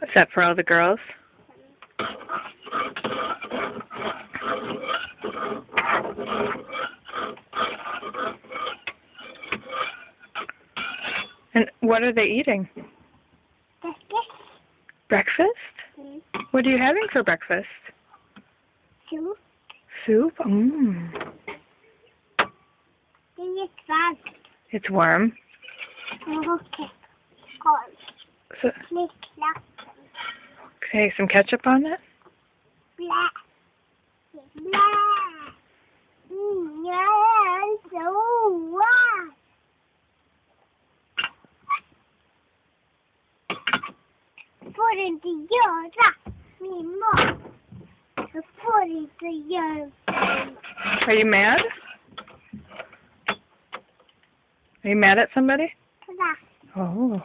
Is that for all the girls? And what are they eating? Breakfast. Breakfast? Mm. What are you having for breakfast? Soup. Soup? Mmm. It's fun. It's warm. Okay. Corn. So, Click, clack. okay, some ketchup on it? Blah. Blah. Yeah, so wow. Put it to your me more. Put it to your. Are you mad? Are you mad at somebody? Oh.